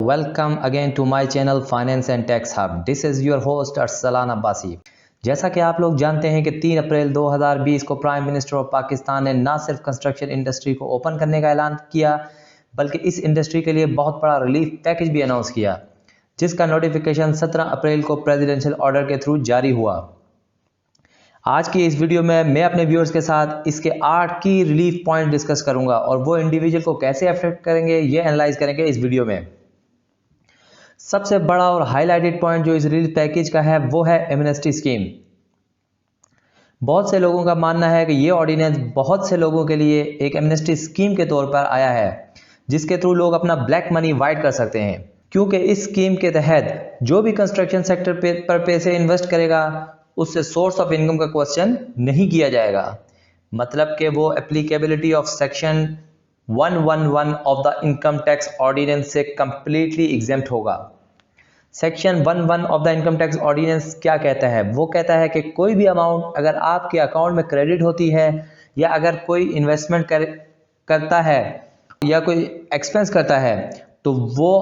Welcome again to my channel Finance and Tax Hub. This is your host Arsalan Abbasi. जैसा कि आप लोग जानते हैं कि 3 अप्रैल 2020 को प्राइम मिनिस्टर ऑफ पाकिस्तान ने ना सिर्फ कंस्ट्रक्शन इंडस्ट्री को ओपन करने का ऐलान किया बल्कि इस इंडस्ट्री के लिए बहुत बड़ा रिलीफ पैकेज भी अनाउंस किया, जिसका नोटिफिकेशन 17 अप्रैल को प्रेसिडेंशियल ऑर्डर के थ्रू जारी हुआ। आज की इस वीडियो में मैं अपने व्यूअर्स के साथ इसके 8 की रिलीफ पॉइंट डिस्कस करूंगा और वो इंडिविजुअल को कैसे अफेक्ट करेंगे ये एनालाइज करेंगे इस वीडियो में। सबसे बड़ा और हाईलाइटेड पॉइंट जो इस रिलीफ पैकेज का है वो है एमनेस्टी स्कीम। बहुत से लोगों का मानना है कि ये ऑर्डिनेंस बहुत से लोगों के लिए एक एमनेस्टी स्कीम के तौर पर आया है, जिसके थ्रू लोग अपना ब्लैक मनी वाइट कर सकते हैं, क्योंकि इस स्कीम के तहत जो भी कंस्ट्रक्शन सेक्टर पर पैसे इन्वेस्ट करेगा उससे सोर्स ऑफ इनकम का क्वेश्चन नहीं किया जाएगा। मतलब कि वो applicability of section 111 of the income tax ordinance से कंप्लीटली एग्जेम्प्ट होगा। Section 11 of the income tax ordinance क्या कहता है? वो कहता है कि कोई भी अमाउंट अगर आपके अकाउंट में क्रेडिट होती है या अगर कोई इन्वेस्टमेंट करता है या कोई एक्सपेंस करता है तो वो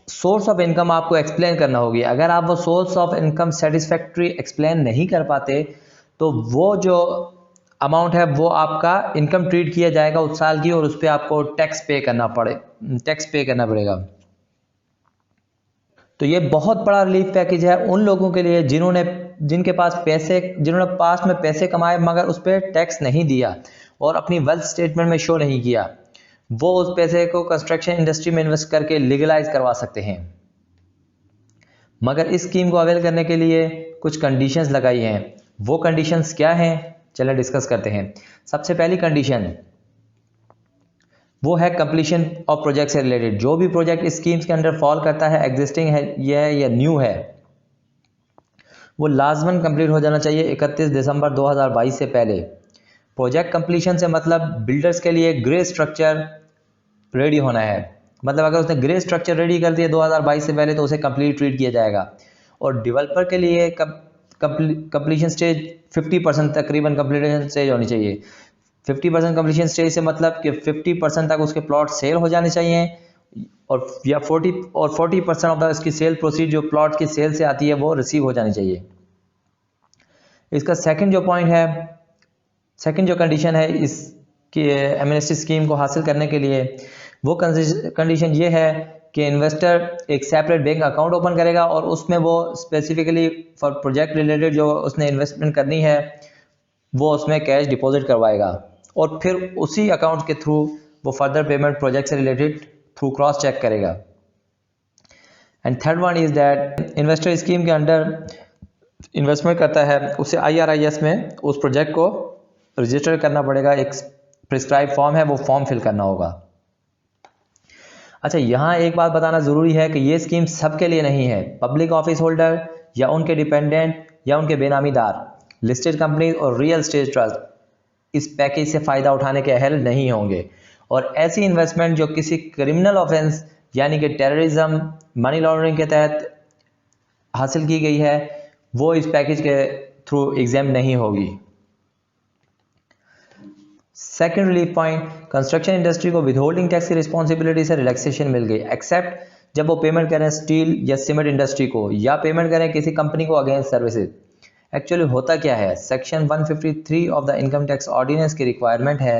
सोर्स ऑफ इनकम आपको एक्सप्लेन करना होगी। अगर आप वो source of income satisfactory explain नहीं कर पाते तो वो जो अमाउंट है वो आपका इनकम ट्रीट किया जाएगा उस साल की और उस पर आपको टैक्स पे करना पड़ेगा। तो ये बहुत बड़ा रिलीफ पैकेज है उन लोगों के लिए जिनके पास जिन्होंने पास्ट में पैसे कमाए मगर उस पर टैक्स नहीं दिया और अपनी वेल्थ स्टेटमेंट में शो नहीं किया। वो उस पैसे को कंस्ट्रक्शन इंडस्ट्री में इन्वेस्ट करके लीगलाइज करवा सकते हैं। मगर इस स्कीम को अवेल करने के लिए कुछ कंडीशंस लगाई हैं। वो कंडीशंस क्या हैं, चलिए डिस्कस करते हैं। सबसे पहली कंडीशन वो है कंप्लीशन ऑफ प्रोजेक्ट से रिलेटेड। जो भी प्रोजेक्ट इस स्कीम्स के अंडर फॉल करता है, एग्जिस्टिंग है या न्यू है, वो लाजमन कंप्लीट हो जाना चाहिए 31 दिसंबर 2022 से पहले। प्रोजेक्ट कंप्लीशन से मतलब बिल्डर्स के लिए ग्रे स्ट्रक्चर रेडी होना है। मतलब अगर उसने ग्रे स्ट्रक्चर रेडी कर दिया 2022 से पहले तो उसे कंप्लीट ट्रीट किया जाएगा। और डेवलपर के लिए कंप्लीशन स्टेज 50% तकरीबन कंप्लीशन स्टेज होनी चाहिए। 50% कंप्लीशन स्टेज से मतलब कि 50% तक उसके प्लॉट सेल हो जाने चाहिए और 40% ऑफ द इसकी सेल प्रोसीड जो प्लॉट की सेल से आती है वो रिसीव हो जानी चाहिए। इसका सेकंड जो कंडीशन है इसकी एमनेस्टी स्कीम को हासिल करने के लिए, वो कंडीशन ये है कि इन्वेस्टर एक सेपरेट बैंक अकाउंट ओपन करेगा और उसमें वो स्पेसिफिकली फॉर प्रोजेक्ट रिलेटेड जो उसने इन्वेस्टमेंट करनी है वो उसमें कैश डिपॉजिट करवाएगा और फिर उसी अकाउंट के थ्रू वो फर्दर पेमेंट प्रोजेक्ट से रिलेटेड थ्रू क्रॉस चेक करेगा। And third one is that investor scheme के अंडर इन्वेस्टमेंट करता है उसे IRIS में उस प्रोजेक्ट को रजिस्टर करना पड़ेगा। एक प्रिस्क्राइब फॉर्म है, वो फॉर्म फिल करना होगा। अच्छा, यहाँ एक बात बताना ज़रूरी है कि ये स्कीम सबके लिए नहीं है। पब्लिक ऑफिस होल्डर या उनके डिपेंडेंट या उनके बेनामीदार, लिस्टेड कंपनी और रियल एस्टेट ट्रस्ट इस पैकेज से फ़ायदा उठाने के अहल नहीं होंगे। और ऐसी इन्वेस्टमेंट जो किसी क्रिमिनल ऑफेंस यानी कि टेररिज्म, मनी लॉन्ड्रिंग के तहत हासिल की गई है वो इस पैकेज के थ्रू एग्जाम नहीं होगी। Second relief point, construction industry को विदहोल्डिंग टैक्स की रिस्पॉन्सिबिलिटी से रिलैक्सेशन मिल गई, एक्सेप्ट जब वो पेमेंट करें स्टील या सीमेंट इंडस्ट्री को या पेमेंट करें किसी कंपनी को अगेंस्ट सर्विसेज। एक्चुअली होता क्या है, section 153 of the income tax ordinance की रिक्वायरमेंट है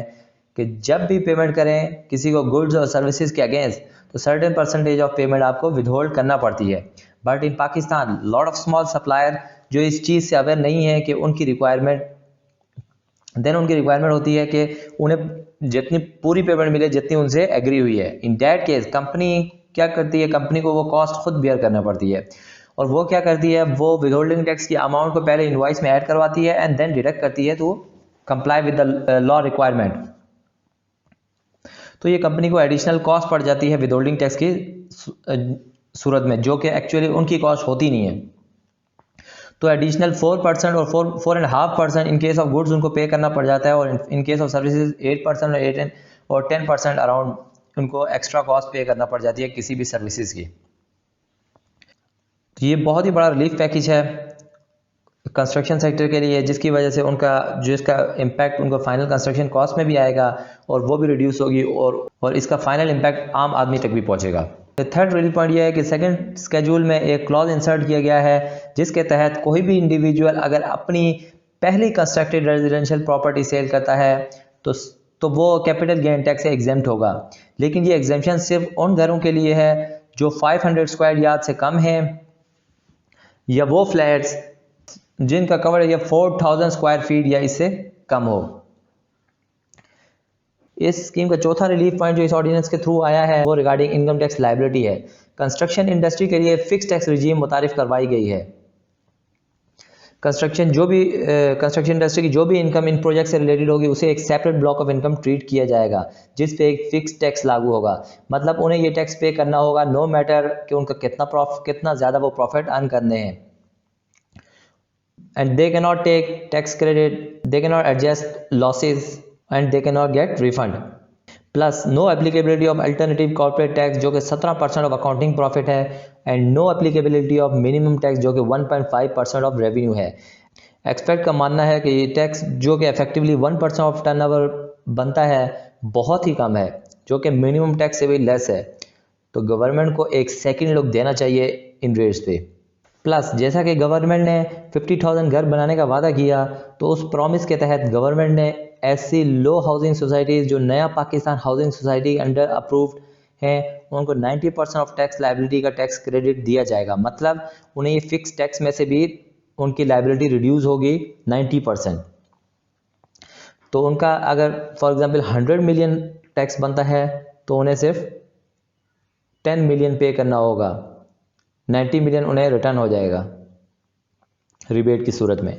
कि जब भी पेमेंट करें किसी को गुड्स और सर्विसेज के अगेंस्ट तो सर्टेन परसेंटेज ऑफ पेमेंट आपको विदहोल्ड करना पड़ती है। But in Pakistan lot of small supplier जो इस चीज़ से अवेयर नहीं है कि उनकी रिक्वायरमेंट होती है कि उन्हें जितनी पूरी पेमेंट मिले जितनी उनसे एग्री हुई है। इन दैट केस कंपनी क्या करती है, कंपनी को वो कॉस्ट खुद बियर करना पड़ती है। और वो क्या करती है, वो विदहोल्डिंग टैक्स की अमाउंट को पहले इनवॉइस में ऐड करवाती है एंड देन डिडक्ट करती है to comply with the law requirement. तो ये कंपनी को एडिशनल कॉस्ट पड़ जाती है विदहोल्डिंग टैक्स की सूरत में, जो कि एक्चुअली उनकी कॉस्ट होती नहीं है। तो एडिशनल 4% और 4.5% इन केस ऑफ गुड्स उनको पे करना पड़ जाता है और इन केस ऑफ सर्विसेज 8% और 10% अराउंड उनको एक्स्ट्रा कॉस्ट पे करना पड़ जाती है किसी भी सर्विसेज की। तो ये बहुत ही बड़ा रिलीफ पैकेज है कंस्ट्रक्शन सेक्टर के लिए, जिसकी वजह से जिसका इम्पैक्ट उनको फाइनल कंस्ट्रक्शन कॉस्ट में भी आएगा और वो भी रिड्यूस होगी और इसका फाइनल इम्पैक्ट आम आदमी तक भी पहुंचेगा। थर्ड रिलीफ पॉइंट ये है कि सेकंड स्केड्यूल में एक क्लॉज इंसर्ट किया गया है जिसके तहत कोई भी इंडिविजुअल अगर अपनी पहली कंस्ट्रक्टेड रेजिडेंशियल प्रॉपर्टी सेल करता है तो वो कैपिटल गेन टैक्स से एग्जेम्प्ट होगा। लेकिन ये एग्जेम्पशन सिर्फ उन घरों के लिए है जो 500 स्क्वायर यार्ड से कम है या वो फ्लैट्स जिनका कवर एरिया 4000 स्क्वायर फीट या इससे कम हो। इस स्कीम का चौथा रिलीफ पॉइंट जो इस ऑर्डिनेंस के थ्रू आया है वो रिगार्डिंग इनकम टैक्स लायबिलिटी है। कंस्ट्रक्शन इंडस्ट्री के लिए फिक्स टैक्स रिजीम मुतारिफ करवाई गई है। कंस्ट्रक्शन इंडस्ट्री की जो भी इनकम इन प्रोजेक्ट से रिलेटेड होगी उसे एक separate block of income treat किया जाएगा जिस पे एक फिक्स टैक्स लागू होगा। मतलब उन्हें ये टैक्स पे करना होगा नो मैटर कि उनका कितना ज़्यादा वो प्रॉफिट अर्न करने हैं। And they can not take tax credit, they can not adjust losses and they can not get refund. Plus no applicability of alternative corporate tax जो कि 17% ऑफ अकाउंटिंग प्रॉफिट है and no applicability of minimum tax जो कि 1.5% of revenue है। Expert का मानना है कि ये टैक्स जो कि इफेक्टिवली 1% ऑफ टर्नओवर बनता है बहुत ही कम है जो कि मिनिमम टैक्स से भी लेस है। तो गवर्नमेंट को एक सेकेंड लुक देना चाहिए इन रेट्स पे। प्लस जैसा कि गवर्नमेंट ने 50,000 घर बनाने का वादा किया तो उस प्रॉमिस के तहत गवर्नमेंट ने ऐसी लो हाउसिंग सोसाइटीज़ जो नया Pakistan housing society under approved हैं उनको 90% ऑफ टैक्स लायबिलिटी का टैक्स क्रेडिट दिया जाएगा। मतलब उन्हें ये फिक्स टैक्स में से भी उनकी लायबिलिटी रिड्यूस होगी 90%। तो उनका अगर फॉर एग्जांपल 100 मिलियन टैक्स बनता है तो उन्हें सिर्फ 10 मिलियन पे करना होगा, 90 मिलियन उन्हें रिटर्न हो जाएगा रिबेट की सूरत में।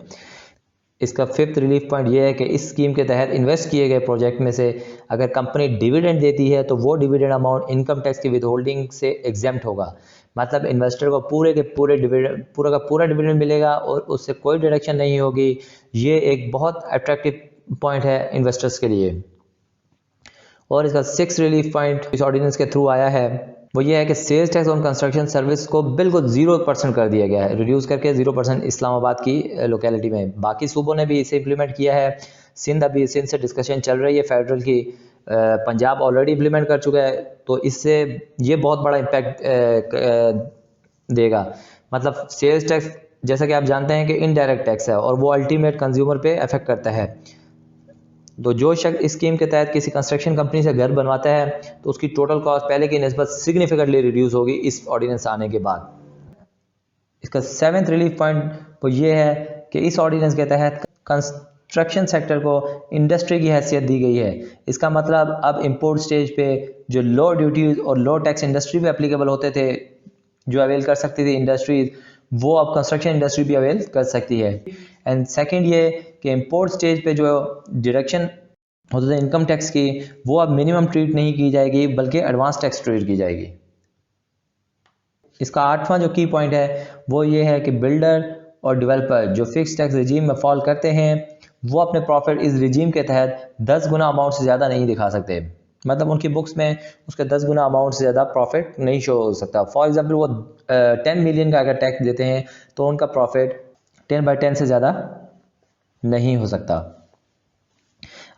इसका फिफ्थ रिलीफ पॉइंट ये है कि इस स्कीम के तहत इन्वेस्ट किए गए प्रोजेक्ट में से अगर कंपनी डिविडेंड देती है तो वो डिविडेंड अमाउंट इनकम टैक्स की विद होल्डिंग से एग्जेम्प्ट होगा। मतलब इन्वेस्टर को पूरा का पूरा डिविडेंड मिलेगा और उससे कोई डिडक्शन नहीं होगी। ये एक बहुत अट्रैक्टिव पॉइंट है इन्वेस्टर्स के लिए। और इसका सिक्स रिलीफ पॉइंट इस ऑर्डिनेंस के थ्रू आया है वो ये है कि sales tax on construction service को बिल्कुल 0% कर दिया गया है, रिड्यूस करके 0% इस्लामाबाद की लोकेलिटी में। बाकी सूबों ने भी इसे इम्प्लीमेंट किया है। सिंध से डिस्कशन चल रही है फेडरल की, पंजाब ऑलरेडी इम्प्लीमेंट कर चुका है। तो इससे ये बहुत बड़ा इम्पैक्ट देगा। मतलब सेल्स टैक्स जैसा कि आप जानते हैं कि इनडायरेक्ट टैक्स है और वो अल्टीमेट कंज्यूमर पे अफेक्ट करता है। तो जो शख्स इस स्कीम के तहत किसी कंस्ट्रक्शन कंपनी से घर बनवाता है तो उसकी टोटल कॉस्ट पहले की निस्बत सिग्निफिकेंटली रिड्यूस होगी इस ऑर्डिनेंस आने के बाद। इसका सेवेंथ रिलीफ पॉइंट वो ये है कि इस ऑर्डिनेंस के तहत कंस्ट्रक्शन सेक्टर को इंडस्ट्री की हैसियत दी गई है। इसका मतलब अब इंपोर्ट स्टेज पे जो लो ड्यूटीज और लो टैक्स इंडस्ट्री पे एप्लीकेबल होते थे जो अवेल कर सकती थी इंडस्ट्रीज, वो अब कंस्ट्रक्शन इंडस्ट्री भी अवेल कर सकती है। एंड सेकंड ये कि इंपोर्ट स्टेज पे जो डिडक्शन होता था इनकम टैक्स की वो अब मिनिमम ट्रीट नहीं की जाएगी बल्कि एडवांस टैक्स ट्रीट की जाएगी। इसका आठवां जो की पॉइंट है वो ये है कि बिल्डर और डेवलपर जो फिक्स टैक्स रिजीम में फॉल करते हैं वो अपने प्रॉफिट इस रिजीम के तहत 10 गुना अमाउंट से ज़्यादा नहीं दिखा सकते। मतलब उनकी बुक्स में उसके 10 गुना अमाउंट से ज़्यादा प्रॉफिट नहीं शो हो सकता। फॉर एग्जांपल वो 10 मिलियन का अगर टैक्स देते हैं तो उनका प्रॉफिट 10/10 से ज़्यादा नहीं हो सकता।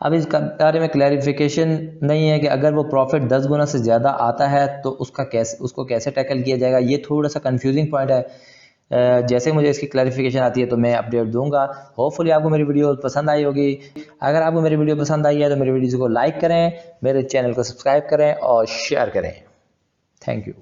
अब इस बारे में क्लैरिफिकेशन नहीं है कि अगर वो प्रॉफिट 10 गुना से ज़्यादा आता है तो उसको कैसे टैकल किया जाएगा। ये थोड़ा सा कंफ्यूजिंग पॉइंट है। जैसे मुझे इसकी क्लैरिफिकेशन आती है तो मैं अपडेट दूंगा। होपफुली आपको मेरी वीडियो पसंद आई होगी। अगर आपको मेरी वीडियो पसंद आई है तो मेरी वीडियो को लाइक करें, मेरे चैनल को सब्सक्राइब करें और शेयर करें। Thank you.